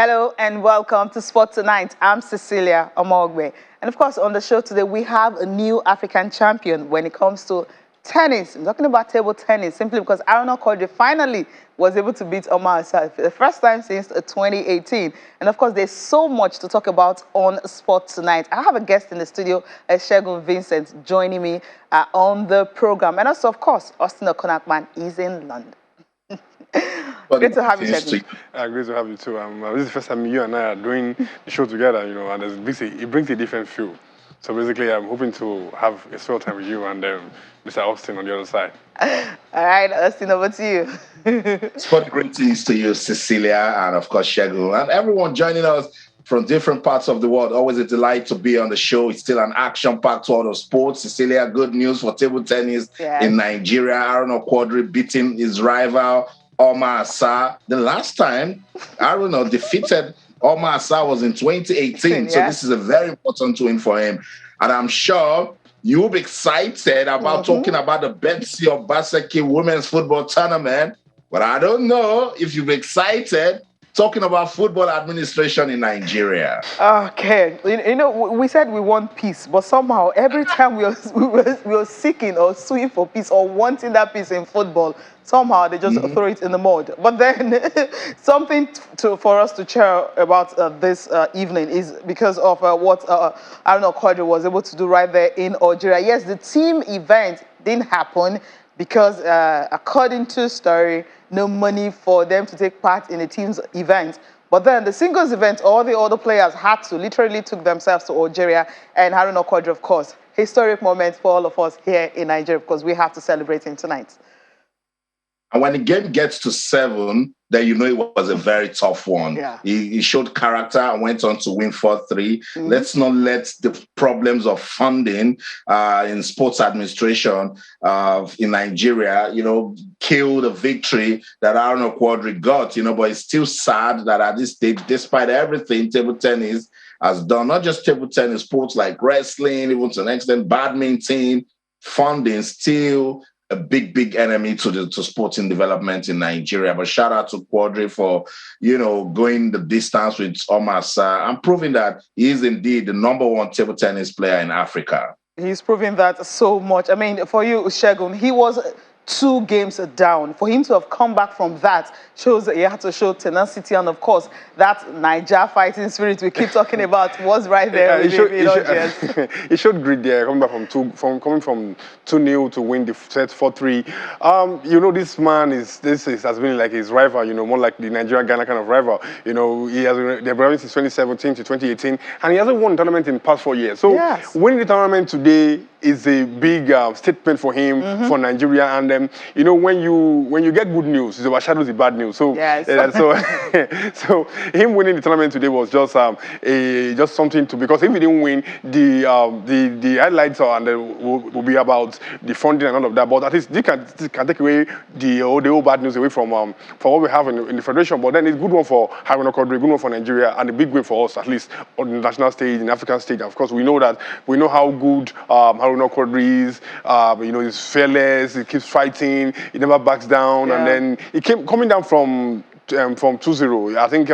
Hello and welcome to Sport Tonight. I'm Cecilia Omogbe. And of course, on the show today, we have a new African champion when it comes to tennis. I'm talking about table tennis simply because Aaron Okoje finally was able to beat Omar Asad for the first time since 2018. And of course, there's so much to talk about on Sport Tonight. I have a guest in the studio, Shegun Vincent, joining me on the program. And also, of course, Austin Okonakman is in London. Great to have you, Shegun. Great to have you too. This is the first time you and I are doing the show together, and it brings a different feel. So basically, I'm hoping to have a swell time with you and Mr. Austin on the other side. All right, Austin, over to you. Sport greetings to you, Cecilia, and of course, Shegun, and everyone joining us from different parts of the world. Always a delight to be on the show. It's still an action-packed world of sports. Cecilia, good news for table tennis in Nigeria. Aaron Okoje beating his rival, Omar Asad. The last time Aaron defeated Omar Asad was in 2018. So this is a very important win for him. And I'm sure you'll be excited about talking about the Betsy Obaseki women's football tournament. But I don't know if you'll be excited talking about football administration in Nigeria. Okay, we said we want peace, but somehow every time we are seeking or suing for peace or wanting that peace in football, somehow they just throw it in the mud. But then something for us to cheer about this evening is because of what Aaron Okoje was able to do right there in Algeria. Yes, the team event didn't happen because according to story, no money for them to take part in the team's event. But then the singles event, all the other players had to, literally took themselves to Algeria. And Aaron Okoje, of course, historic moment for all of us here in Nigeria because we have to celebrate him tonight. And when the game gets to 7, then you know it was a very tough one. Yeah. He showed character and went on to win 4-3. Let's not let the problems of funding in sports administration in Nigeria, kill the victory that Aaron Okoje got. But it's still sad that at this stage, despite everything table tennis has done, not just table tennis, sports like wrestling, even to an extent, badminton, funding still a big enemy to sporting development in Nigeria. But shout out to Quadri for, going the distance with Omar Asad and proving that he is indeed the #1 table tennis player in Africa. He's proving that so much. I mean, for you, Shegun, he was 2 games down. For him to have come back from that shows that he had to show tenacity, and of course, that Niger fighting spirit we keep talking about was right there. He showed grit there, coming back coming from 2-0 to win the set 4-3. This man has been like his rival. More like the Nigeria-Ghana kind of rival. He has been the rival since 2017 to 2018, and he hasn't won a tournament in the past 4 years. So winning the tournament today is a big statement for him, for Nigeria, and when you get good news, it overshadows the bad news. So so him winning the tournament today was just just something to, because if he didn't win, the highlights will be about the funding and all of that. But at least they can take away the old bad news away from what we have in the federation. But then it's a good one for Aaron Okoje, good one for Nigeria, and a big win for us, at least on the national stage, in the African stage. Of course, we know how good Aaron Okoje is. He's fearless. He keeps fighting. He never backs down. And then he came coming down from 2-0. I think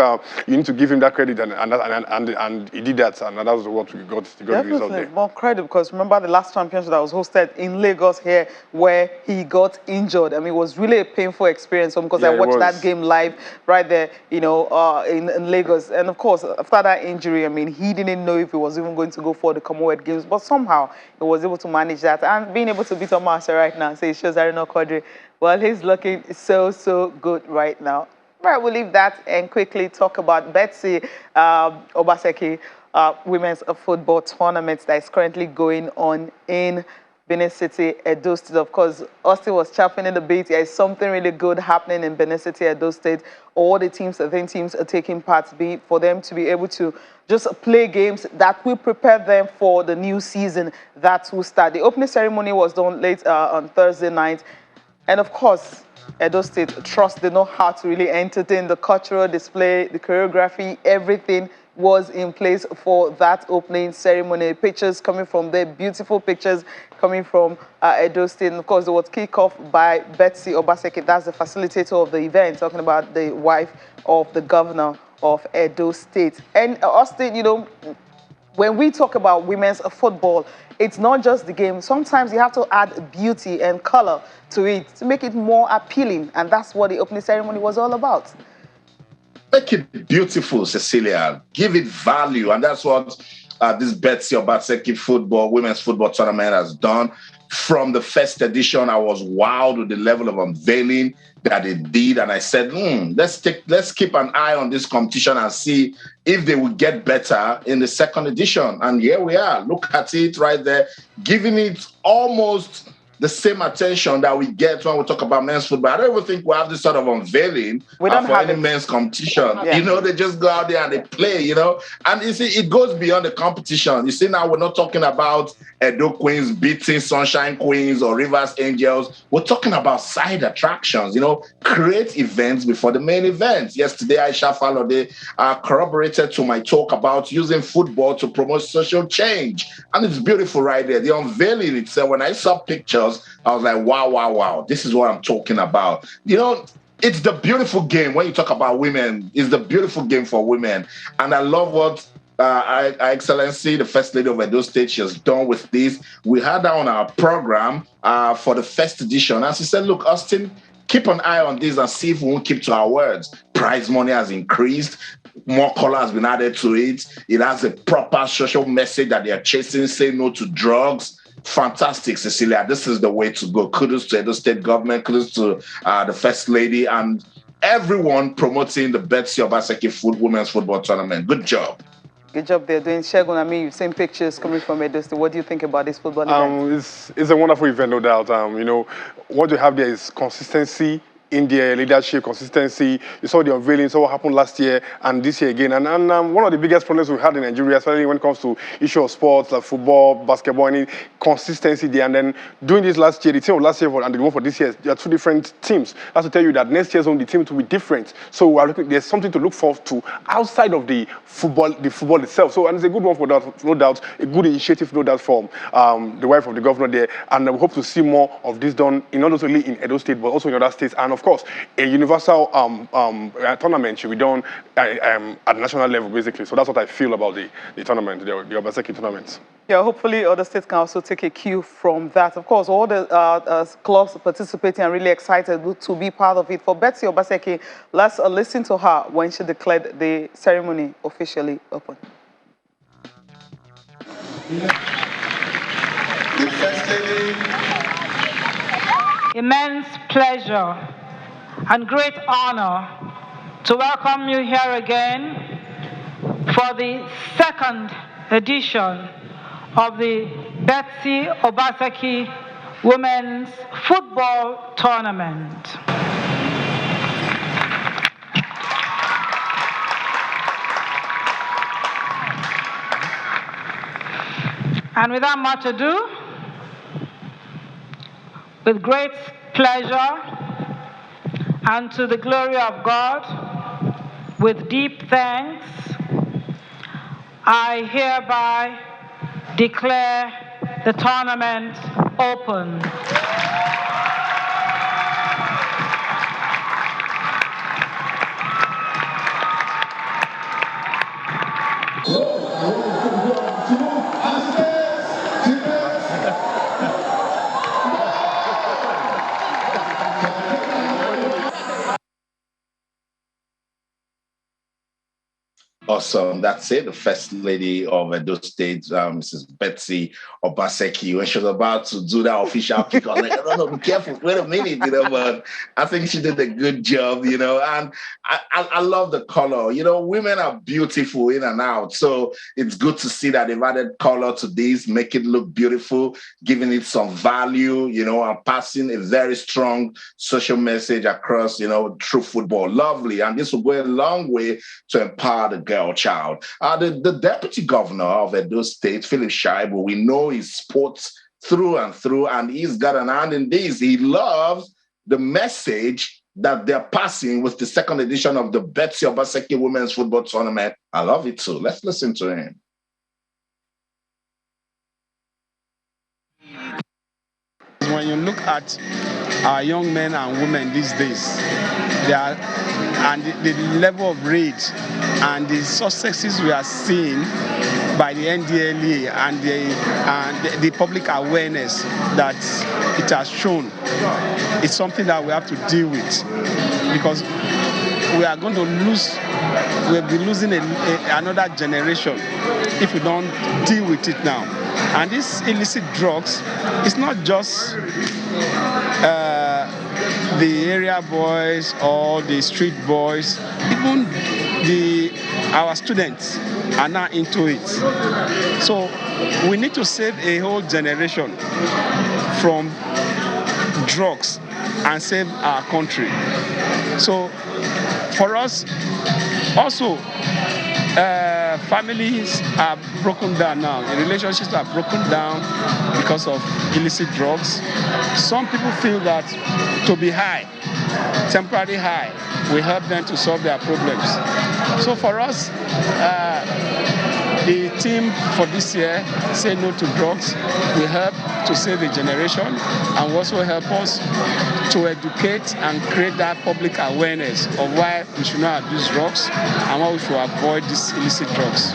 you need to give him that credit, and he did that, and that was what we got the result there. More credit, because remember the last championship that was hosted in Lagos here, where he got injured. I mean, it was really a painful experience because I watched that game live right there, in Lagos. And of course, after that injury, I mean, he didn't know if he was even going to go for the Commonwealth Games, but somehow he was able to manage that, and being able to beat Omar Asad right now. So it shows Aaron Okoje, well, he's looking so good right now. Right, we'll leave that and quickly talk about Betsy Obaseki women's football tournament that is currently going on in Benin City, Edo State. Of course, Austin was championing the beat. There is something really good happening in Benin City, Edo State. All the teams are taking part for them to be able to just play games that will prepare them for the new season that will start. The opening ceremony was done late on Thursday night. And of course, Edo State Trust, they know how to really entertain, the cultural display, the choreography, everything was in place for that opening ceremony. Pictures coming from there, beautiful pictures coming from Edo State. And of course, it was kicked off by Betsy Obaseki. That's the facilitator of the event, talking about the wife of the governor of Edo State. And Austin, when we talk about women's football, it's not just the game. Sometimes you have to add beauty and color to it to make it more appealing. And that's what the opening ceremony was all about. Make it beautiful, Cecilia. Give it value. And that's what this Betsy Obaseki women's football tournament has done. From the first edition, I was wowed with the level of unveiling that it did. And I said, let's keep an eye on this competition and see if they will get better in the second edition. And here we are. Look at it right there, giving it almost the same attention that we get when we talk about men's football. I don't even think we have this sort of unveiling for any men's competition. Yeah. They just go out there and they play, And you see, it goes beyond the competition. You see, now we're not talking about Edo Queens beating Sunshine Queens or Rivers Angels. We're talking about side attractions, create events before the main event. Yesterday, Aisha Falode corroborated to my talk about using football to promote social change. And it's beautiful right there. The unveiling itself, when I saw pictures, I was like, wow. This is what I'm talking about. It's the beautiful game. When you talk about women, it's the beautiful game for women. And I love what Her Excellency, the First Lady of Edo State, she has done with this. We had her on our program for the first edition. And she said, look, Austin, keep an eye on this and see if we won't keep to our words. Prize money has increased. More color has been added to it. It has a proper social message that they are chasing, say no to drugs. Fantastic, Cecilia. This is the way to go. Kudos to Edo State government. Kudos to the First Lady and everyone promoting the Betsy Obaseki women's football tournament. Good job. Good job there doing. Shegun, I mean, you've seen pictures coming from Edo State. What do you think about this football event? It's a wonderful event, no doubt. What you have there is consistency in their leadership, consistency. You saw the unveiling, saw what happened last year and this year again. And one of the biggest problems we had in Nigeria, especially when it comes to issue of sports like football, basketball, any consistency there. And then doing this last year, the team of last year and the one for this year, there are two different teams. That's to tell you that next year's the team will be different. So there's something to look forward to outside of the football itself. So and it's a good one for that, no doubt, a good initiative, no doubt, from the wife of the governor there. And we hope to see more of this done not only in Edo State but also in other states. And of course, a universal tournament should be done at national level, basically. So that's what I feel about the tournament, the Obaseki tournament. Yeah, hopefully other states can also take a cue from that. Of course, all the clubs participating are really excited to be part of it. For Betsy Obaseki, let's listen to her when she declared the ceremony officially open. The First Lady. Immense pleasure and great honor to welcome you here again for the second edition of the Betsy Obaseki Women's Football Tournament. And without much ado, with great pleasure and to the glory of God, with deep thanks, I hereby declare the tournament open. Awesome. That's it. The First Lady of Edo State, Mrs. Betsy Obaseki, when she was about to do that official kick, I was like, no, be careful. Wait a minute, but I think she did a good job, and I love the color. Women are beautiful in and out. So it's good to see that they've added color to this, make it look beautiful, giving it some value, and passing a very strong social message across, through football. Lovely. And this will go a long way to empower the girl child. The deputy governor of Edo State, Philip Shaibu, we know he's sports through and through, and he's got an hand in this. He loves the message that they're passing with the second edition of the Betsy Obaseki Women's Football Tournament. I love it too. Let's listen to him. When you look at our young men and women these days, they are and the level of raid and the successes we are seeing by the NDLEA and the public awareness that it has shown, it's something that we have to deal with, because we are going to lose, we'll be losing another generation if we don't deal with it now. And these illicit drugs, it's not just the area boys or the street boys, even our students are now into it. So we need to save a whole generation from drugs and save our country. So for us, also, families are broken down now. The relationships are broken down because of illicit drugs. Some people feel that to be high, temporary high, will help them to solve their problems. So for us, the team for this year, Say No to Drugs, will help to save a generation and also help us to educate and create that public awareness of why we should not abuse drugs and why we should avoid these illicit drugs.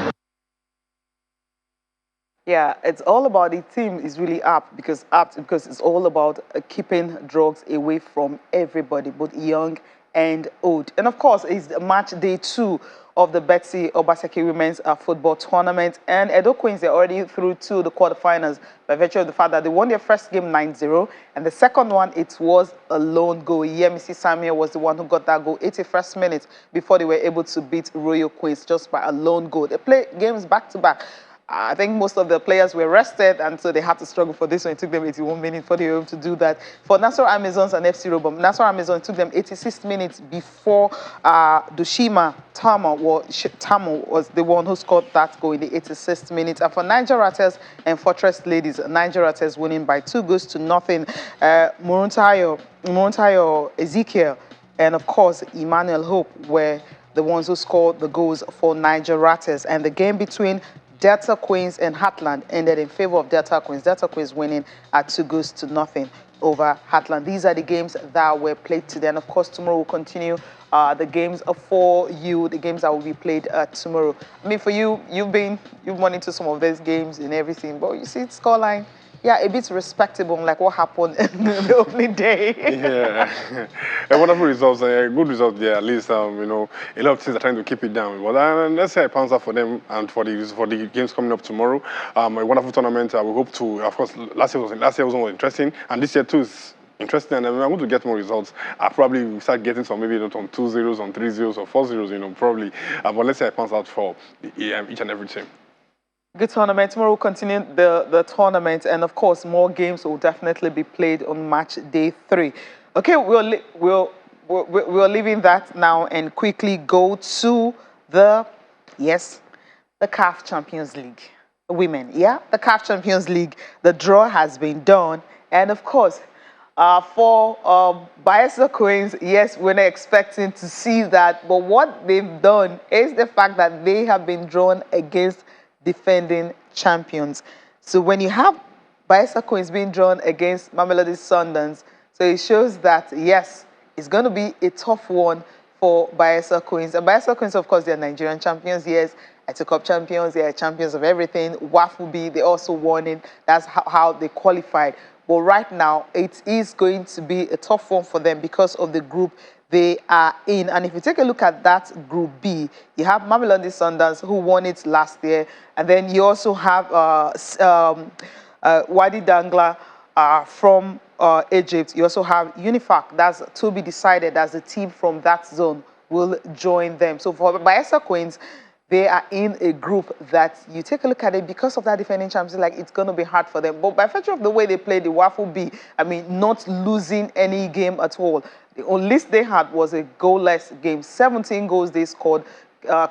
Yeah, it's all about, the team is really apt because it's all about keeping drugs away from everybody, both young and old. And of course, it's match day 2 of the Betsy Obaseki Women's Football Tournament. And Edo Queens, they're already through to the quarterfinals by virtue of the fact that they won their first game 9-0. And the second one, it was a lone goal. Yemisi Samuel was the one who got that goal 81st minute before they were able to beat Royal Queens just by a lone goal. They play games back-to-back. I think most of the players were rested, and so they had to struggle for this one. It took them 81 minutes before they were able to do that. For Nassau Amazons and FC Robom, Nassau Amazons took them 86 minutes before Dushima Tamo was the one who scored that goal in the 86th minute. And for Niger Ratters and Fortress Ladies, Niger Ratters winning by 2-0. Muruntayo Ezekiel, and of course Emmanuel Hope were the ones who scored the goals for Niger Ratters. And the game between Delta Queens and Heartland ended in favor of Delta Queens. Delta Queens winning at 2-0 over Heartland. These are the games that were played today. And of course, tomorrow we'll continue the games for you, the games that will be played tomorrow. I mean, for you, you've monitored some of these games and everything, but you see the scoreline. Yeah, a bit respectable, like what happened in the opening day. Yeah, a wonderful results, good results there. At least, you know, a lot of teams are trying to keep it down. But let's say a pounds up for them and for the games coming up tomorrow. A wonderful tournament. We hope to, of course, last year was more interesting, and this year too is interesting. And I'm going to get more results. I'll probably start getting some, maybe not on 2-0s, on 3-0s, or 4-0s, you know, probably. But let's say a pounds out for each and every team. Good tournament. Tomorrow we'll continue the tournament, and of course more games will definitely be played on match day 3. Okay, we're leaving that now and quickly go to the CAF Champions League. Women, the CAF Champions League. The draw has been done, and of course for Bayelsa Queens, yes, we're not expecting to see that, but what they've done is the fact that they have been drawn against defending champions. So when you have Bayelsa Queens being drawn against Mamelodi Sundowns, so it shows that, yes, it's going to be a tough one for Bayelsa Queens. And Bayelsa Queens, of course, they're Nigerian champions, yes, Eti Cup champions, they're champions of everything. WAFUB, they also won it. That's how they qualified. But right now, it is going to be a tough one for them because of the group they are in. And if you take a look at that Group B, you have Mamelodi Sundowns, who won it last year. And then you also have Wadi Dangla from Egypt. You also have Unifac, that's to be decided, as the team from that zone will join them. So for Bayelsa Queens, they are in a group that you take a look at it because of that defending champions, like it's going to be hard for them. But by virtue of the way they played the WAFUB, I mean, not losing any game at all. The only list they had was a goalless game. 17 goals they scored,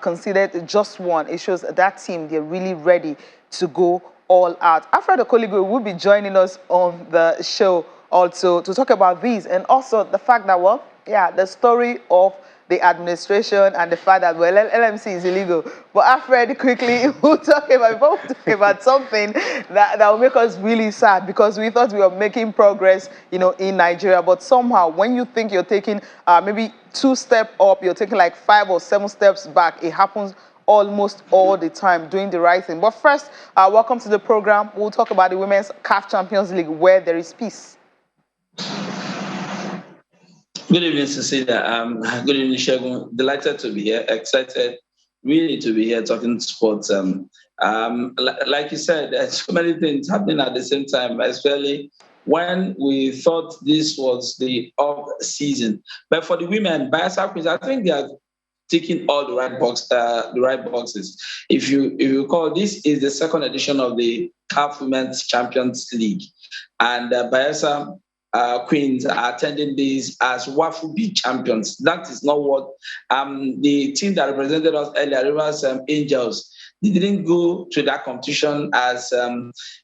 conceded just 1. It shows that team, they're really ready to go all out. Alfred Okoligo will be joining us on the show also to talk about these, and also the fact that, well, yeah, the story of the administration and the fact that, well, LMC is illegal. But Alfred, quickly, we'll talk about something that will make us really sad, because we thought we were making progress, in Nigeria. But somehow, when you think you're taking maybe 2 steps up, you're taking like 5 or 7 steps back. It happens almost all the time, doing the right thing. But first, welcome to the program. We'll talk about the Women's CAF Champions League, where there is peace. Good evening, Cecilia. Good evening, Shegun. Delighted to be here. Excited, really, to be here talking sports. Like you said, there's so many things happening at the same time, especially when we thought this was the off season. But for the women, Bayelsa Queens, I think they are ticking all the right boxes. If you recall, this is the second edition of the CAF Women's Champions League, and Bayelsa Queens are attending this as Wafu B champions. That is not what the team that represented us earlier, Rivers Angels. They didn't go to that competition as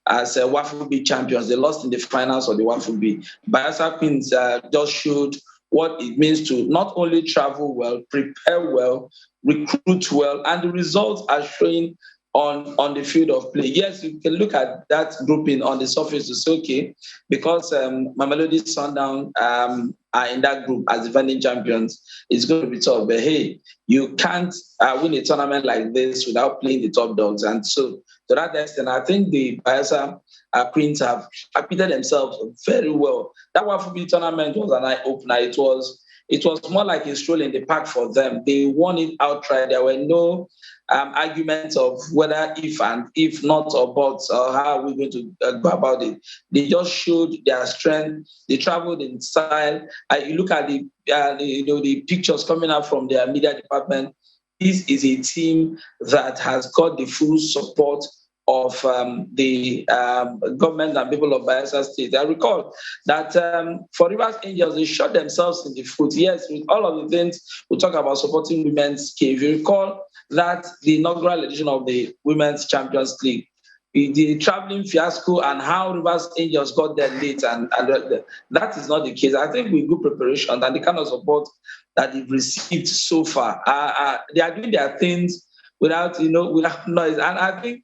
Wafu B champions. They lost in the finals of the Wafu B. Bayelsa Queens just showed what it means to not only travel well, prepare well, recruit well, and the results are showing on the field of play. Yes, you can look at that grouping on the surface to say, okay, because Mamelodi Sundown are in that group as defending champions, it's going to be tough. But hey, you can't win a tournament like this without playing the top dogs. And so, to that extent, I think the Bayelsa Queens have acquitted themselves very well. That Wafubi tournament was an eye-opener. It was more like a stroll in the park for them. They won it outright. There were no arguments of whether if not or buts, or how are we going to go about it. They just showed their strength. They traveled in style. You look at the pictures coming out from their media department. This is a team that has got the full support of the government and people of Bayelsa State. I recall that for Rivers Angels, they shot themselves in the foot. Yes, with all of the things we talk about supporting women's game. If you recall that the inaugural edition of the Women's Champions League, the traveling fiasco and how Rivers Angels got there late, and that is not the case. I think with good preparation and the kind of support that they've received so far, they are doing their things without noise. And I think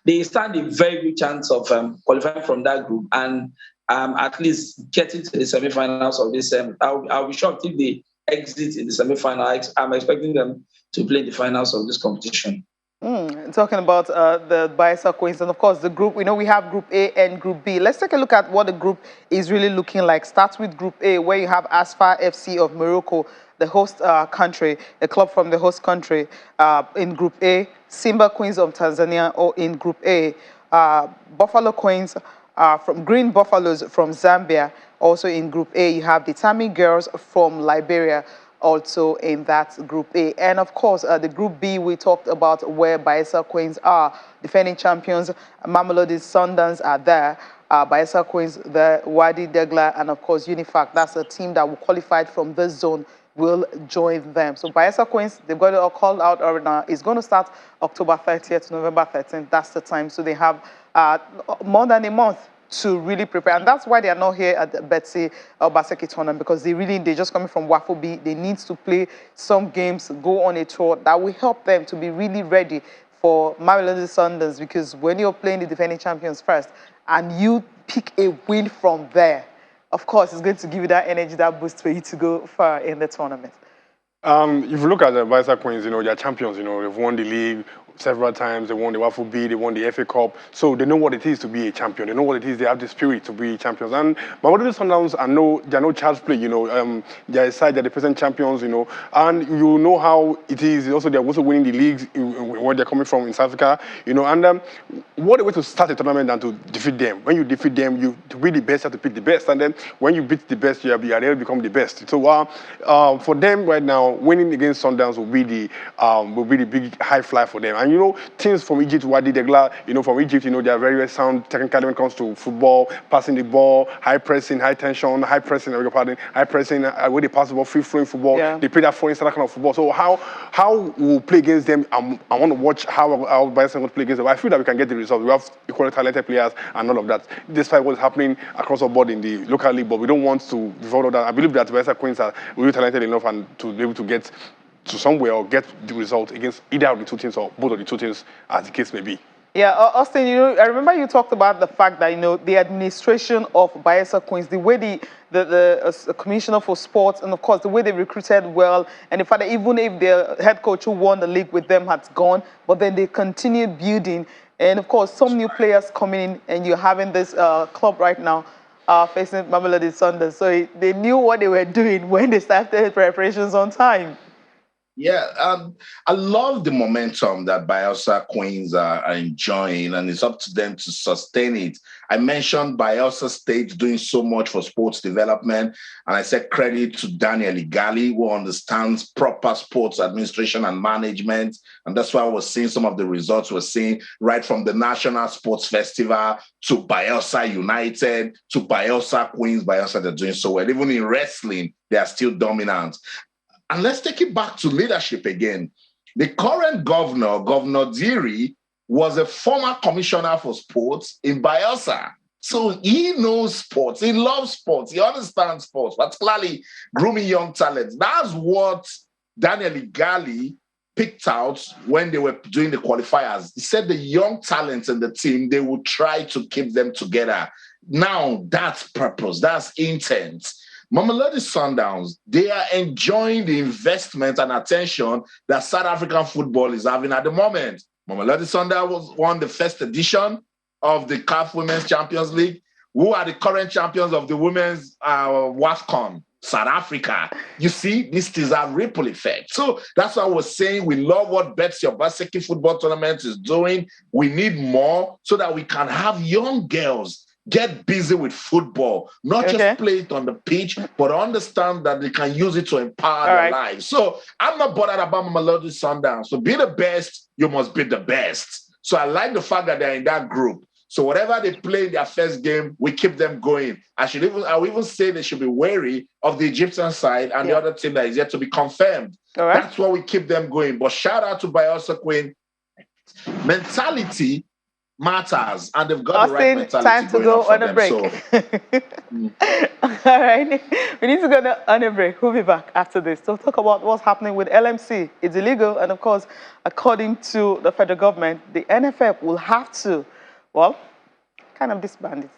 they stand a very good chance of qualifying from that group and at least getting to the semi-finals of this. I'll be shocked if they exit in the semi-final. I'm expecting them to play the finals of this competition. Talking about the Bayelsa Queens, and of course the group, we have Group A and Group B. Let's take a look at what the group is really looking like. Starts with Group A, where you have Asfar FC of Morocco, the host country, a club from the host country. In Group A, Simba Queens of Tanzania, or in Group A, Buffalo Queens from Green Buffaloes from Zambia. Also in Group A, you have the Tami Girls from Liberia, also in that Group A. And of course, the Group B we talked about, where Bayelsa Queens are defending champions. Mamelodi Sundowns are there. Bayelsa Queens, the Wadi Degla, and of course Unifac. That's a team that will qualify from this zone, will join them. So Bayelsa Queens, they've got it all called out right now. It's going to start October 30th to November 13th. That's the time. So they have more than a month to really prepare. And that's why they are not here at the Betsy Obaseki tournament, because they're just coming from Wafu B. They need to play some games, go on a tour that will help them to be really ready for Mamelodi Sundowns, because when you're playing the defending champions first and you pick a win from there, of course, it's going to give you that energy, that boost for you to go far in the tournament. If you look at the Bayelsa Queens, they're champions. They've won the league several times. They won the Wafu B, they won the FA Cup. So they know what it is to be a champion. They know what it is. They have the spirit to be champions. And Mamelodi Sundowns they're no child's play. They're a side, they're the present champions. And you know how it is. Also, they're also winning the leagues where they're coming from in South Africa. And what a way to start a tournament than to defeat them. When you defeat them, to be the best, you have to pick the best. And then when you beat the best, you are able to become the best. So for them right now, winning against Sundowns will be the big high fly for them. And you know, teams from Egypt, Wadi Degla, you know, from Egypt, you know, they are very, very sound technically when it comes to football, passing the ball, high pressing, high tension, high pressing, I beg your pardon, high pressing, where they pass the ball, free flowing football. Yeah. They play that foreign style kind of football. So how we'll play against them, I want to watch how Bayelsa will play against them. I feel that we can get the results. We have equally talented players and all of that. Despite what's happening across the board in the local league, but we don't want to devote all that. I believe that Bayelsa Queens are really talented enough and to be able to get to somewhere or get the result against either of the two teams or both of the two teams, as the case may be. Yeah, Austin, you know, I remember you talked about the fact that, you know, the administration of Bayelsa Queens, the way the commissioner for sports, and of course, the way they recruited well, and the fact that even if their head coach who won the league with them had gone, but then they continued building, and of course, some new players coming in, and you're having this club right now facing Mamelodi Sundowns. So they knew what they were doing when they started preparations on time. Yeah, I love the momentum that Bayelsa Queens are enjoying, and it's up to them to sustain it. I mentioned Bayelsa State doing so much for sports development, and I said credit to Daniel Igali, who understands proper sports administration and management, and that's why I was seeing some of the results we're seeing right from the National Sports Festival to Bayelsa United to Bayelsa Queens. Bayelsa, they're doing so well. Even in wrestling, they are still dominant. And let's take it back to leadership again. The current governor, Governor Diri, was a former commissioner for sports in Bayelsa. So he knows sports. He loves sports. He understands sports, particularly grooming young talents. That's what Daniel Igali picked out when they were doing the qualifiers. He said the young talents in the team, they would try to keep them together. Now that's purpose. That's intent. Mamelodi Sundowns, they are enjoying the investment and attention that South African football is having at the moment. Mamelodi Sundowns won the first edition of the CAF Women's Champions League. Who are the current champions of the Women's WAFCON? South Africa. You see, this is a ripple effect. So that's why I was saying we love what Betsy Obaseki football tournament is doing. We need more so that we can have young girls get busy with football, not just play it on the pitch, but understand that they can use it to empower their lives. So I'm not bothered about Mamelodi Sundowns. So be the best, you must be the best. So I like the fact that they're in that group. So whatever they play in their first game, we keep them going. I will even say they should be wary of the Egyptian side and the other team that is yet to be confirmed. That's why we keep them going. But shout out to Bayelsa Queen. Mentality matters, and they've got the right mentality. Time to go on a break. All right, we need to go on a break. We'll be back after this to talk about what's happening with LMC. It's illegal, and of course, according to the federal government, the NFF will have to, well, kind of disband it.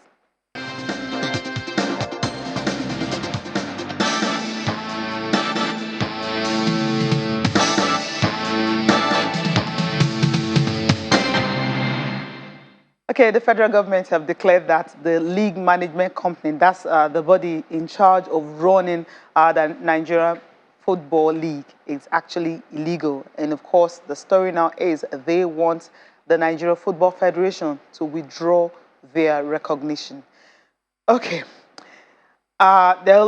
Okay, the federal government have declared that the league management company, that's the body in charge of running the Nigeria Football League, is actually illegal. And of course, the story now is they want the Nigeria Football Federation to withdraw their recognition. Okay, there are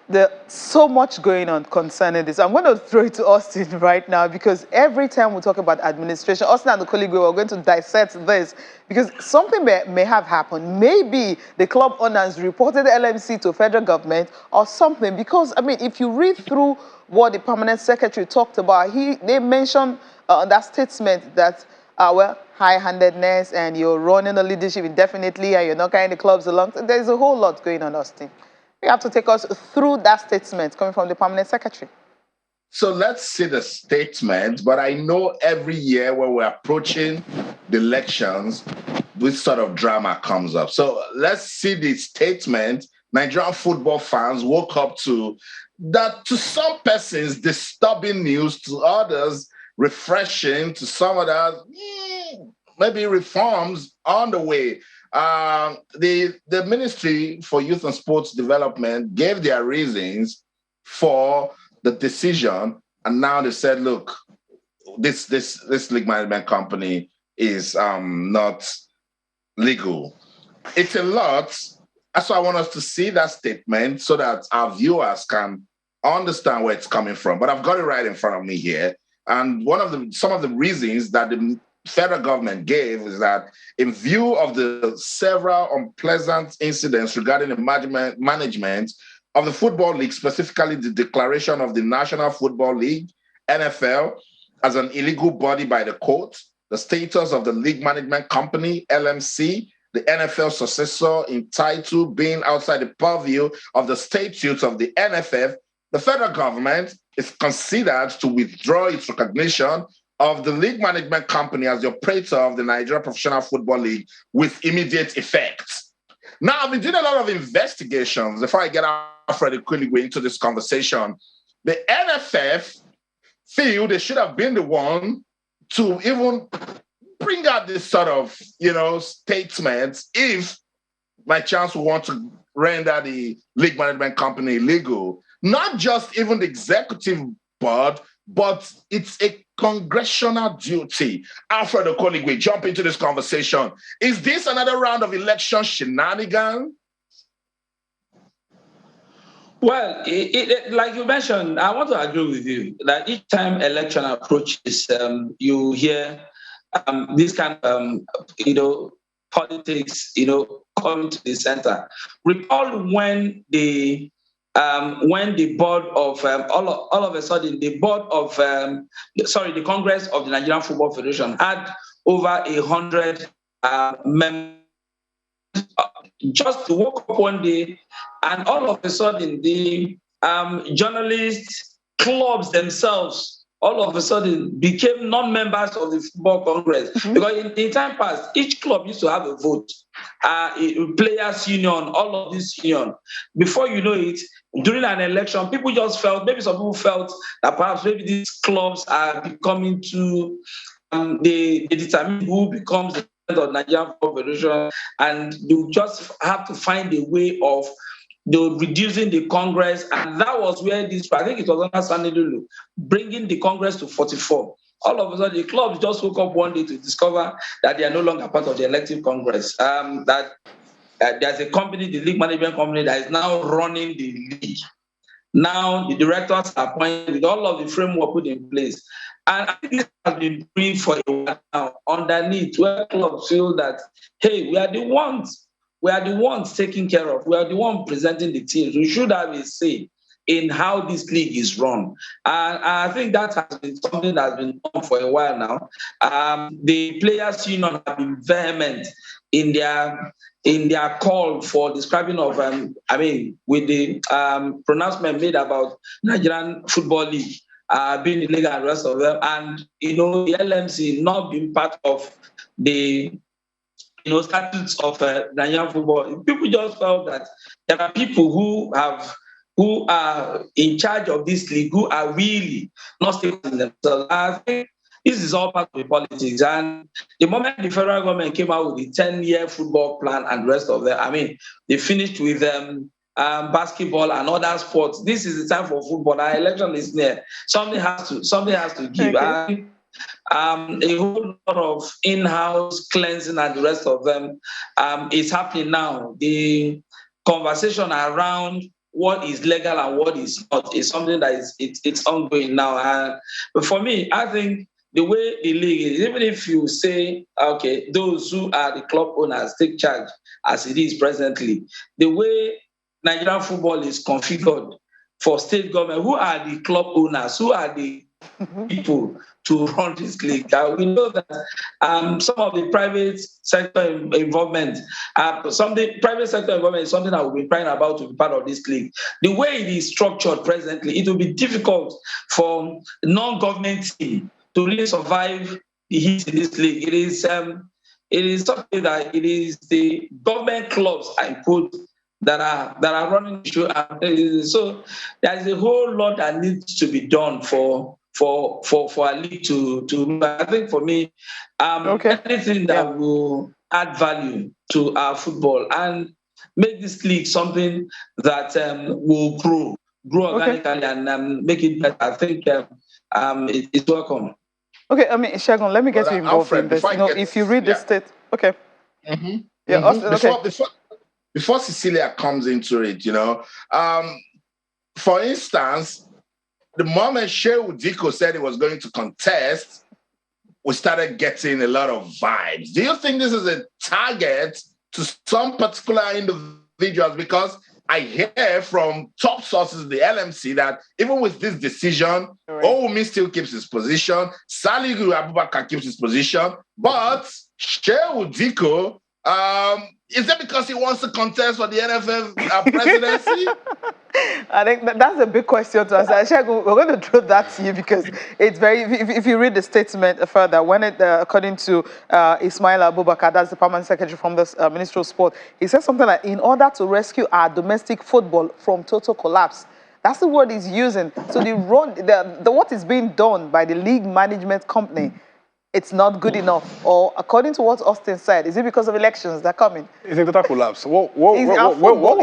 there's so much going on concerning this. I'm going to throw it to Austin right now because every time we talk about administration, Austin and the colleague, we're going to dissect this because something may have happened. Maybe the club owners reported the LMC to federal government or something because, I mean, if you read through what the permanent secretary talked about, they mentioned that statement that, well, high-handedness and you're running the leadership indefinitely and you're not carrying the clubs along. There's a whole lot going on, Austin. You have to take us through that statement coming from the permanent secretary. So let's see the statement, but I know every year when we're approaching the elections, this sort of drama comes up. So let's see the statement. Nigerian football fans woke up to that, to some persons, disturbing news, to others, refreshing, to some others, maybe reforms on the way. The Ministry for Youth and Sports Development gave their reasons for the decision, and now they said, look, this league management company is not legal. It's a lot. That's why I want us to see that statement so that our viewers can understand where it's coming from. But I've got it right in front of me here. And some of the reasons that the federal government gave is that in view of the several unpleasant incidents regarding the management of the Football League, specifically the declaration of the National Football League, NFL, as an illegal body by the court, the status of the League Management Company, LMC, the NFL successor in title being outside the purview of the statutes of the NFF, the federal government is considered to withdraw its recognition of the League Management Company as the operator of the Nigeria Professional Football League with immediate effect. Now, I've been doing a lot of investigations before I get Alfred Ikuligwe into this conversation. The NFF feel they should have been the one to even bring out this sort of, statement if by chance we want to render the League Management Company illegal. Not just even the executive board, but it's a congressional duty. Alfred Ikuligwe, jump into this conversation. Is this another round of election shenanigans? Well, like you mentioned, I want to agree with you that each time election approaches, you hear this kind of, politics, coming to the center. Recall when the board of all of a sudden the Congress of the Nigerian Football Federation had over 100 members. Just to woke up one day, and all of a sudden the journalists, clubs themselves, all of a sudden became non-members of the Football Congress. Because in time past, each club used to have a vote, players' union, all of this union. Before you know it, during an election, some people felt that perhaps maybe these clubs are becoming too, they determine who becomes the of Nigerian Football Federation, and you just have to find a way of reducing the Congress, and that was where I think it was under Sani Lulu, bringing the Congress to 44. All of a sudden, the clubs just woke up one day to discover that they are no longer part of the elective Congress. That there's a company, the League Management Company, that is now running the league. Now the directors are appointed with all of the framework put in place. And I think this has been brewing for a while now underneath, where clubs feel that, hey, we are the ones taking care of, we are the ones presenting the teams. We should have a say in how this league is run. And I think that has been something that's been done for a while now. The players' union have been vehement in their call for describing of, with the pronouncement made about Nigerian Football League being illegal and the rest of them, and the LMC not being part of the statutes of Nigerian football. People just felt that there are people who are in charge of this league who are really not sticking themselves. I think this is all part of the politics. And the moment the federal government came out with the 10-year football plan and the rest of them, they finished with basketball and other sports. This is the time for football. Our election is near. Something has to give. Okay. A whole lot of in-house cleansing and the rest of them is happening now. The conversation around what is legal and what is not is something that it's ongoing now. But for me, I think the way the league is, even if you say, okay, those who are the club owners take charge as it is presently, the way Nigerian football is configured for state government, who are the club owners, who are the people to run this league? We know that some of the private sector involvement, is something that we've been crying about to be part of this league. The way it is structured presently, it will be difficult for non-government team to really survive the heat in this league. It is something that it is the government clubs I put that are running the show. So there's a whole lot that needs to be done for a league to. I think for me, anything that will add value to our football and make this league something that will grow organically and make it better. I think it's welcome. Okay, Segun, let me get you involved in this. If you read the state, okay. Mm-hmm. Yeah. Mm-hmm. Before Cecilia comes into it, for instance, the moment Shehu Diko said he was going to contest, we started getting a lot of vibes. Do you think this is a target to some particular individuals? Because I hear from top sources, the LMC, that even with this decision, Owumi still keeps his position, Salihu Abubakar keeps his position, but Shehu Diko, is that because he wants to contest for the NFF presidency? I think that's a big question to answer. We're going to throw that to you because it's very. If you read the statement further, when it according to Ismail Abubakar, that's the permanent secretary from the Ministry of Sport, he said something like, "In order to rescue our domestic football from total collapse." That's the word he's using. So what is being done by the league management company, it's not good enough. Or according to what Austin said, is it because of elections that are coming? It's a total collapse. What was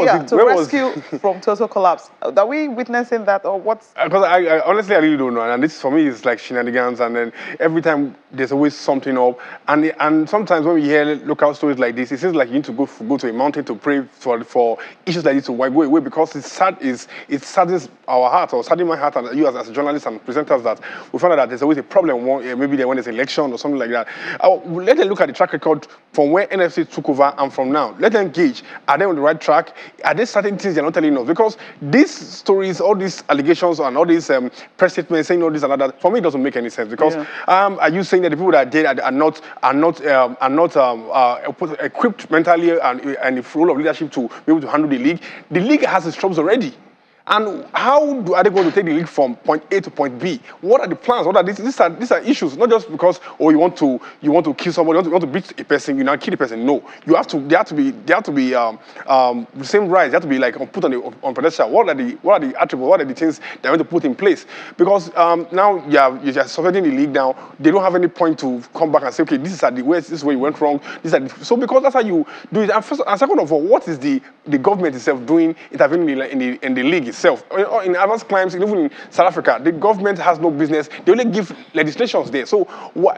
it? To rescue from total collapse. Are we witnessing that, or what's? Because I honestly, I really don't know. And this, for me, is like shenanigans. And then every time there's always something up. And sometimes when we hear local stories like this, it seems like you need to go to a mountain to pray for issues like this to go away, because it saddens our heart, or saddens my heart, and you as journalists and presenters, that we find out that there's always a problem. Maybe when there's an election or something like that. Let them look at the track record from where NFC took over and from now. Let them gauge, are they on the right track? Are there certain things they're not telling us? Because these stories, all these allegations and all these press statements saying all this and that, for me it doesn't make any sense. Because are you saying that the people that are dead are not equipped mentally and the role of leadership to be able to handle the league? The league has its troubles already. And how are they going to take the league from point A to point B? What are the plans? What are these are issues, not just because you want to kill somebody, you want to beat a person, you now kill the person. No, they have to be the same rights. They have to be like put on pedestal. What are the attributes? What are the things they're going to put in place? Because now you're suspending the league now. They don't have any point to come back and say, okay, this is where you went wrong. So because that's how you do it. And second of all, what is the government itself doing intervening in the league itself? In advanced climes, even in South Africa, the government has no business. They only give legislations there. So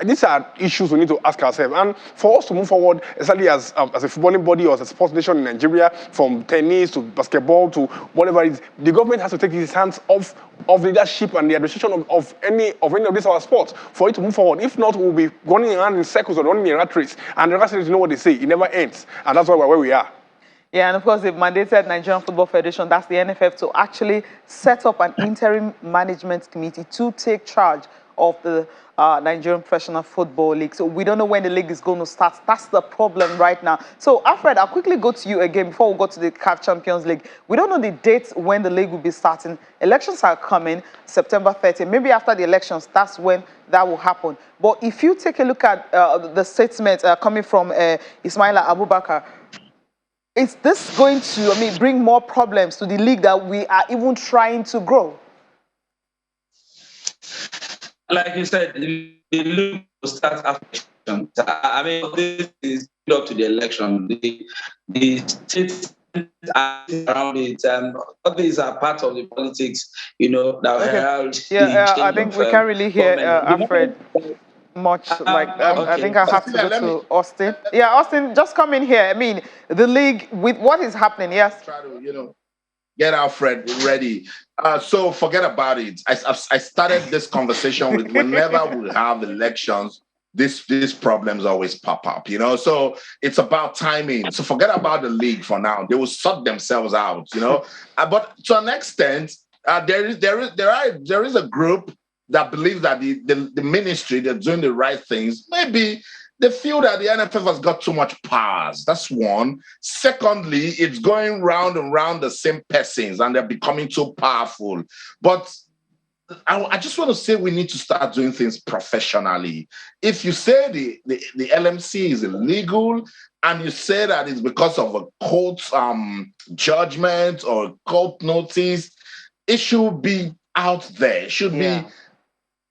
these are issues we need to ask ourselves. And for us to move forward, especially as a footballing body or as a sports nation in Nigeria, from tennis to basketball to whatever it is, the government has to take its hands off leadership and the administration of any of these our sports for it to move forward. If not, we'll be running around in circles or running in a rat race. And the rest of you know what they say. It never ends. And that's why we're where we are. Yeah, and of course, they've mandated Nigerian Football Federation, that's the NFF, to actually set up an interim management committee to take charge of the Nigerian Professional Football League. So we don't know when the league is going to start. That's the problem right now. So, Alfred, I'll quickly go to you again before we go to the CAF Champions League. We don't know the dates when the league will be starting. Elections are coming September 30th. Maybe after the elections, that's when that will happen. But if you take a look at the statement coming from Ismaila Abubakar, is this going to, bring more problems to the league that we are even trying to grow? Like you said, the league will start after election. This is up to the election. The states around it, all these are part of the politics, that herald. Yeah, I think we can't really hear Alfred much. I think I'll have to go to Austin. Yeah, Austin, just come in here. The league, with what is happening, yes? Try to, get Alfred ready. So forget about it. I started this conversation with whenever we have elections, these problems always pop up, So it's about timing. So forget about the league for now. They will sort themselves out, But to an extent, there is a group that believes that the ministry, they're doing the right things. Maybe they feel that the NFF has got too much powers. That's one. Secondly, it's going round and round the same persons and they're becoming too powerful. But I just want to say we need to start doing things professionally. If you say the LMC is illegal and you say that it's because of a court judgment or a court notice, it should be out there. It should be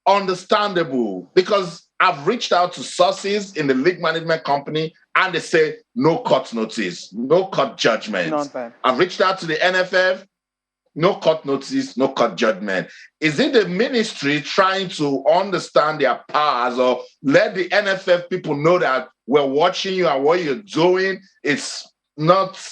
understandable, because I've reached out to sources in the league management company and they say no court notice, no court judgment. I've reached out to the NFF, no court notice, no court judgment. Is it the ministry trying to understand their powers or let the NFF people know that we're watching you and what you're doing is not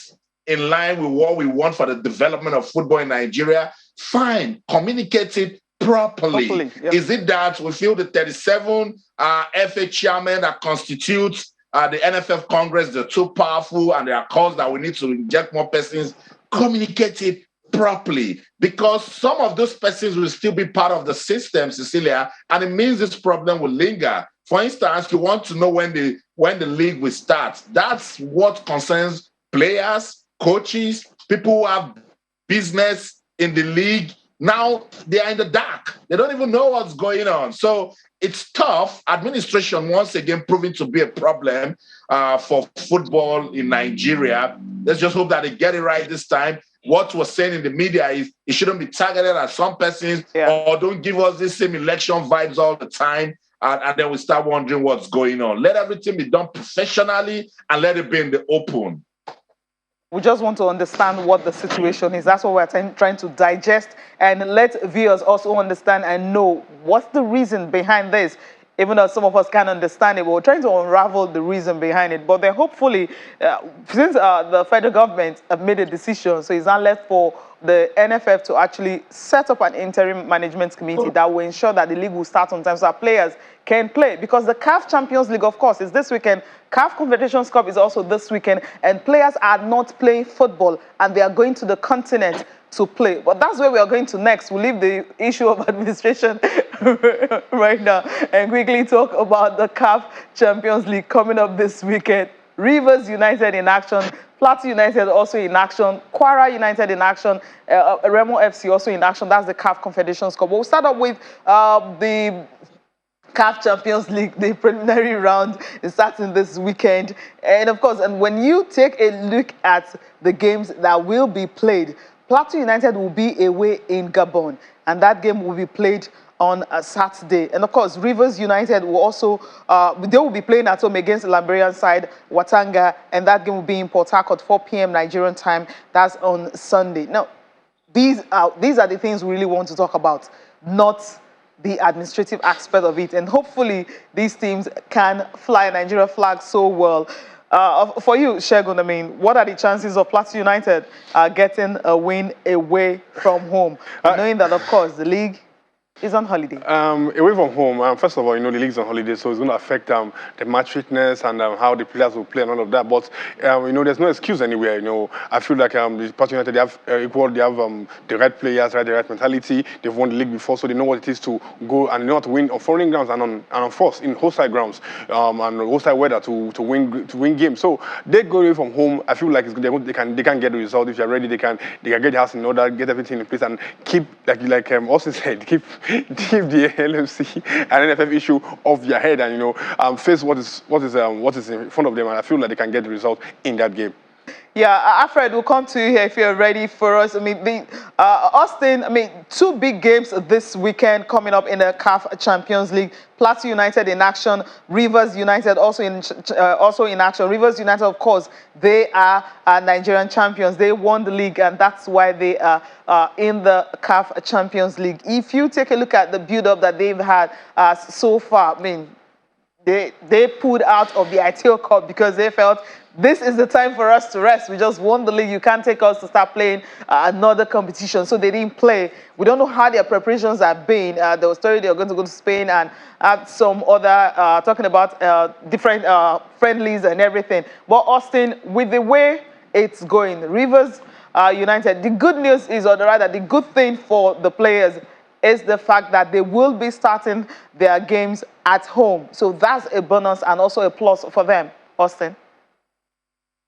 in line with what we want for the development of football in Nigeria? Fine, communicate it properly. Yep. Is it that we feel the 37 FA chairmen that constitute the NFF Congress, they're too powerful and there are calls that we need to inject more persons? Communicate it properly, because some of those persons will still be part of the system, Cecilia, and it means this problem will linger. For instance, you want to know when the league will start. That's what concerns players, coaches, people who have business in the league. Now they are in the dark. They don't even know what's going on. So it's tough. Administration, once again, proving to be a problem for football in Nigeria. Let's just hope that they get it right this time. What was saying in the media is it shouldn't be targeted at some persons, or don't give us the same election vibes all the time. And then we start wondering what's going on. Let everything be done professionally and let it be in the open. We just want to understand what the situation is. That's what we're trying to digest, and let viewers also understand and know what's the reason behind this. Even though some of us can't understand it, but we're trying to unravel the reason behind it. But then hopefully, since the federal government have made a decision, so it's not left for the NFF to actually set up an interim management committee that will ensure that the league will start on time so our players can play. Because the CAF Champions League, of course, is this weekend. CAF Confederations Cup is also this weekend. And players are not playing football, and they are going to the continent to play. But that's where we are going to next. We'll leave the issue of administration right now and quickly talk about the CAF Champions League coming up this weekend. Rivers United in action, Plateau United also in action, Kwara United in action, Remo FC also in action. That's the CAF Confederations Cup. We'll start off with the CAF Champions League. The preliminary round is starting this weekend. And of course, and when you take a look at the games that will be played, Plateau United will be away in Gabon, and that game will be played on a Saturday. And of course, Rivers United will also, they will be playing at home against the Liberian side, Watanga, and that game will be in Port Harcourt, 4 p.m. Nigerian time. That's on Sunday. Now, these are the things we really want to talk about, not the administrative aspect of it. And hopefully, these teams can fly a Nigeria flag so well. For you, Shegun, I mean, what are the chances of Plateau United getting a win away from home, knowing that, of course, the league is on holiday? Away from home, first of all, the league's on holiday, so it's going to affect the match fitness and how the players will play and all of that. But, there's no excuse anywhere. I feel like the Plateau United, they have the right players, the right mentality. They've won the league before, so they know what it is to go and know how to win on foreign grounds and on force, in hostile grounds, and hostile weather to win games. So they go away from home. I feel like they can get the result. If you're ready, they can get the house in order, get everything in place, and keep, like Austin said, keep the LMC and NFF issue off their head, and face what is in front of them, and I feel like they can get the result in that game. Yeah, Alfred, we'll come to you here if you're ready for us. I mean, Austin, 2 big games this weekend coming up in the CAF Champions League. Plateau United in action, Rivers United also in action. Rivers United, of course, they are Nigerian champions. They won the league, and that's why they are in the CAF Champions League. If you take a look at the build-up that they've had so far, they pulled out of the ITO Cup because they felt this is the time for us to rest. We just won the league. You can't take us to start playing another competition. So they didn't play. We don't know how their preparations have been. There was story they were going to go to Spain and have some other, talking about different friendlies and everything. But Austin, with the way it's going, Rivers United, the good news is, or rather the good thing for the players is the fact that they will be starting their games at home. So that's a bonus and also a plus for them. Austin?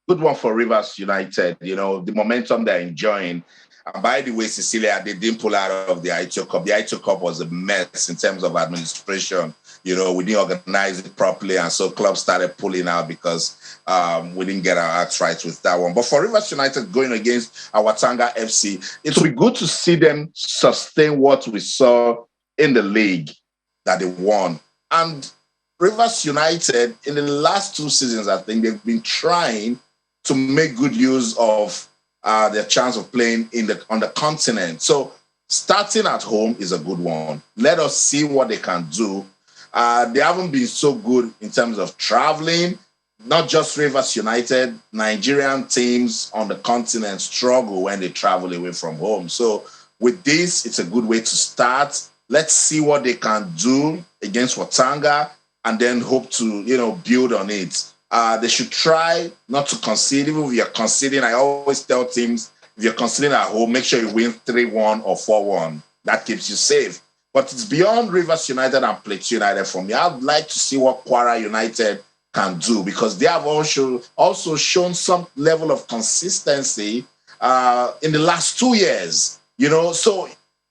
Good one for Rivers United. The momentum they're enjoying. And by the way, Cecilia, they didn't pull out of the ITO Cup. The ITO Cup was a mess in terms of administration. We didn't organize it properly, and so clubs started pulling out because we didn't get our acts right with that one. But for Rivers United going against Watanga FC, it will be good to see them sustain what we saw in the league that they won. And Rivers United, in the last 2 seasons, I think they've been trying to make good use of their chance of playing on the continent. So starting at home is a good one. Let us see what they can do. They haven't been so good in terms of traveling. Not just Rivers United, Nigerian teams on the continent struggle when they travel away from home. So with this, it's a good way to start. Let's see what they can do against Watanga and then hope to, build on it. They should try not to concede. Even if you're conceding, I always tell teams, if you're conceding at home, make sure you win 3-1 or 4-1. That keeps you safe. But it's beyond Rivers United and Plateau United for me. I'd like to see what Kwara United can do, because they have also shown some level of consistency in the last 2 years. So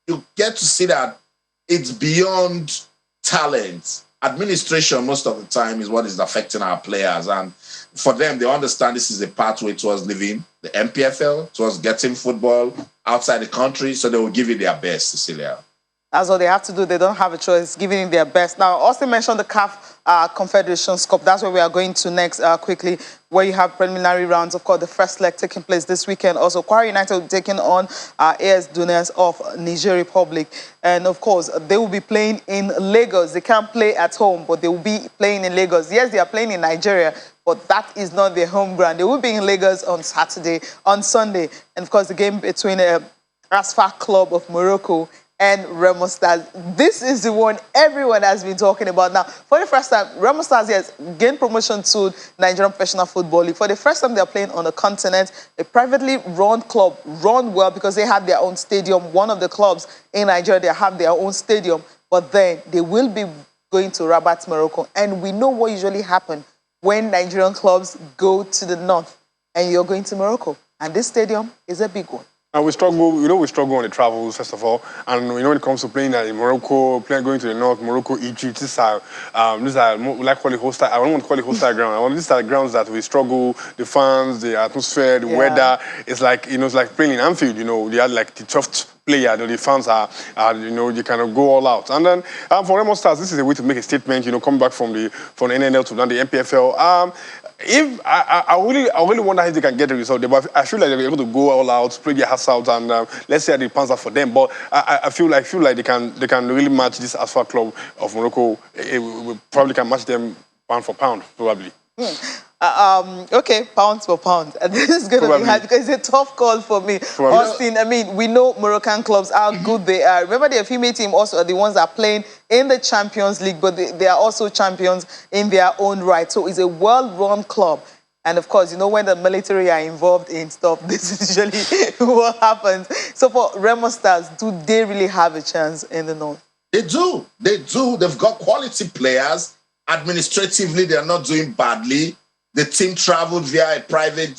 you get to see that it's beyond talent. Administration, most of the time, is what is affecting our players. And for them, they understand this is a pathway towards living the MPFL, towards getting football outside the country. So they will give it their best, Cecilia. That's what they have to do. They don't have a choice, giving it their best. Now, Austin mentioned the CAF Confederations Cup. That's where we are going to next quickly, where you have preliminary rounds. Of course, the first leg taking place this weekend. Also, Kwara United will be taking on AS Dunes of Niger Republic. And, of course, they will be playing in Lagos. They can't play at home, but they will be playing in Lagos. Yes, they are playing in Nigeria, but that is not their home ground. They will be in Lagos on Sunday. And, of course, the game between Asfar Club of Morocco and Remo Stars. This is the one everyone has been talking about. Now, for the first time, Remo Stars has gained promotion to Nigerian Professional Football League. For the first time, they're playing on the continent. A privately run club, run well because they have their own stadium. One of the clubs in Nigeria, they have their own stadium. But then they will be going to Rabat, Morocco. And we know what usually happens when Nigerian clubs go to the north and you're going to Morocco. And this stadium is a big one. And we struggle on the travels, first of all. And when it comes to playing in Morocco, going to the north, Morocco, Egypt, these are we like call it hostile. I don't want to call it hostile ground. These are grounds that we struggle, the fans, the atmosphere, the weather. It's like, it's like playing in Anfield, they are like the tough player, the fans are you kind of go all out. And then for Remo Stars, this is a way to make a statement, coming back from the NNL to now the MPFL. If I really wonder if they can get the result there, but I feel like they'll be able to go all out, play their hearts out, and let's say it pans out for them. But I feel like they can really match this Asfar Club of Morocco. We probably can match them pound for pound, probably. Okay, pounds for pound. And this is going to be hard because it's a tough call for me. Austin, I mean, we know Moroccan clubs, how good they are. Remember, their female team also are the ones that are playing in the Champions League, but they are also champions in their own right. So it's a well-run club. And, of course, when the military are involved in stuff, this is usually what happens. So for Remo Stars, do they really have a chance in the north? They do. They do. They've got quality players. Administratively, they're not doing badly. The team traveled via a private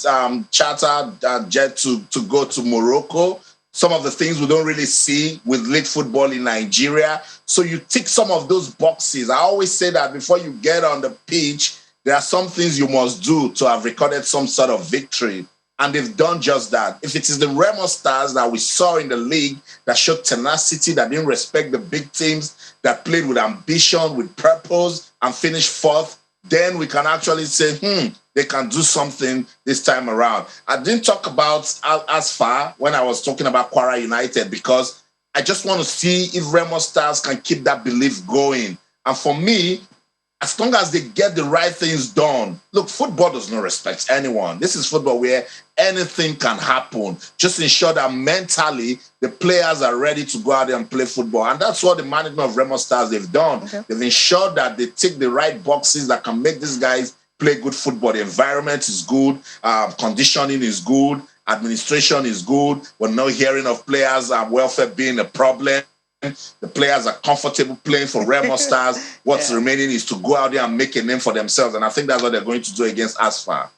charter jet to go to Morocco. Some of the things we don't really see with league football in Nigeria. So you tick some of those boxes. I always say that before you get on the pitch, there are some things you must do to have recorded some sort of victory. And they've done just that. If it is the Remo Stars that we saw in the league that showed tenacity, that didn't respect the big teams, that played with ambition, with purpose, and finished fourth, then we can actually say, they can do something this time around. I didn't talk about Asfar when I was talking about Kwara United because I just want to see if Remo Stars can keep that belief going. And for me, as long as they get the right things done, look, football does not respect anyone. This is football where anything can happen. Just ensure that mentally the players are ready to go out there and play football. And that's what the management of Remo Stars they've done. Okay. They've ensured that they tick the right boxes that can make these guys play good football. The environment is good. Conditioning is good. Administration is good. We're not hearing of players' welfare being a problem. The players are comfortable playing for Remo Stars. What's remaining is to go out there and make a name for themselves. And I think that's what they're going to do against Asfar.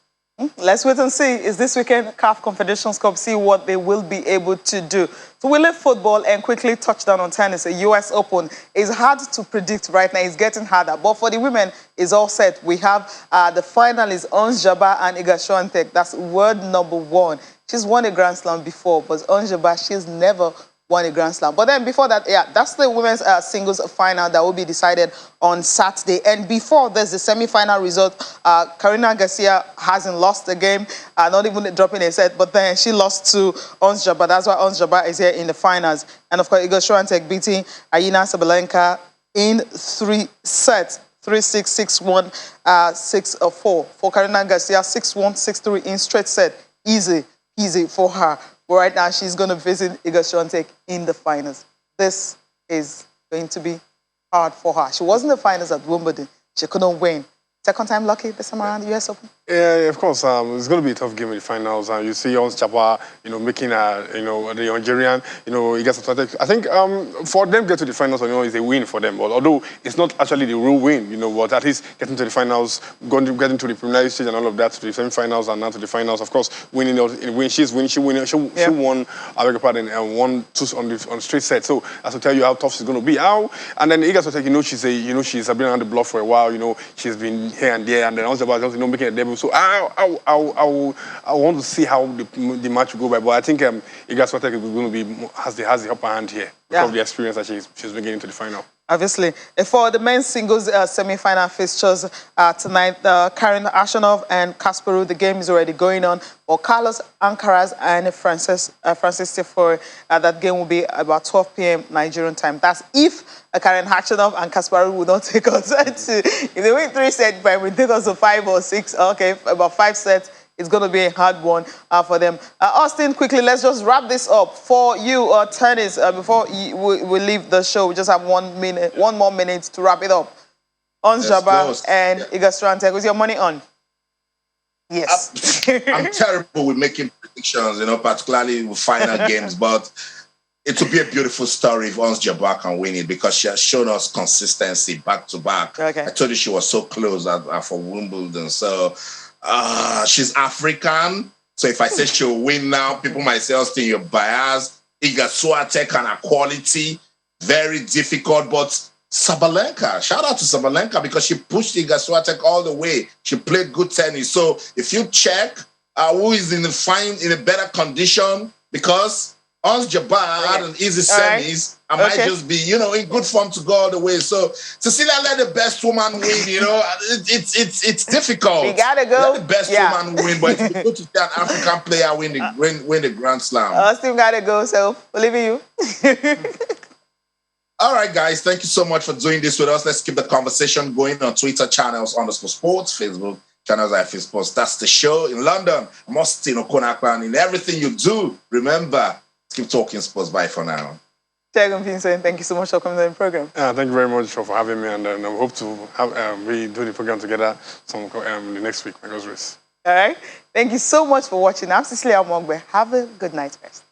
Let's wait and see. Is this weekend CAF Confederations Cup? See what they will be able to do. So we leave football and quickly touch down on tennis. The US Open is hard to predict right now. It's getting harder. But for the women, it's all set. We have the finalists, Ons Jabeur and Iga Swiatek. That's world number one. She's won a Grand Slam before, but Ons Jabeur, she's never won a Grand Slam. But then before that, that's the women's singles final that will be decided on Saturday. And before there's the semi-final result, Karina Garcia hasn't lost the game, not even dropping a set, but then she lost to Ons Jabeur. That's why Ons Jabeur is here in the finals. And of course, Iga Swiatek beating Aryna Sabalenka in 3 sets. 3-6, 6-1, 6-4. For Karina Garcia, 6-1, 6-3 in straight set. Easy for her. But right now, she's going to visit Iga Swiatek in the finals. This is going to be hard for her. She was in the finals at Wimbledon. She couldn't win. Second time lucky this time around the US Open? Yeah, of course. It's going to be a tough game in the finals. You see Ons Chapa, making the Nigerian, he gets athletic. I think for them to get to the finals, is a win for them. But although it's not actually the real win, but at least getting to the finals, getting to the preliminary stage and all of that, to the semi-finals and now to the finals. Of course, winning. She won. I beg your pardon. Won 2 on straight set. So that's to tell you how tough she's going to be. And then Iga Swiatek, she's been around the block for a while. She's been here and there, and then Ons Chapa just making a debut. So I want to see how the match will go by, but I think Iga Swiatek is going to has the upper hand here because of the experience that she's been getting to the final. Obviously, for the men's singles semi-final fixtures tonight, Karen Ashanov and Kasparov, the game is already going on. For Carlos Alcaraz and Francis Tiafoe, that game will be about 12 p.m. Nigerian time. That's if Karen Ashanov and Kasparov will not take us to, if they win 3 sets, but we take us to 5 or 6, okay, about 5 sets. It's going to be a hard one for them. Austin, quickly, let's just wrap this up. For you, tennis, before we leave the show, we just have 1 more minute to wrap it up. Ons Jabeur and Iga Swiatek, who's your money on? Yes. I'm terrible with making predictions, particularly with final games, but it will be a beautiful story if Ons Jabeur can win it because she has shown us consistency back to back. Okay. I told you she was so close for Wimbledon, so... she's African, so if I say she'll win now, people might say, Austin, you're biased. Iga Swiatek and her quality, very difficult, but Sabalenka, shout out to Sabalenka because she pushed Iga Swiatek all the way. She played good tennis. So if you check who is in a better condition, because Ons Jabeur had an easy semis, I might just be, in good form to go all the way. So Cecilia, let the best woman win. It's difficult. We gotta go. Let the best woman win, but it's good to see an African player win the Grand Slam. Still gotta go, so we'll leave you. All right, guys, thank you so much for doing this with us. Let's keep the conversation going on Twitter channels _sports, Facebook channels IFA Sports. That's the show in London. I'm Austin Okonakwa, and in everything you do, remember, keep talking sports. Bye for now. Vincent, thank you so much for coming on the program. Thank you very much for having me, and I hope to have we do the program together the next week, my race. All right. Thank you so much for watching. I'm Cecilia Mogbe. Have a good night, guys.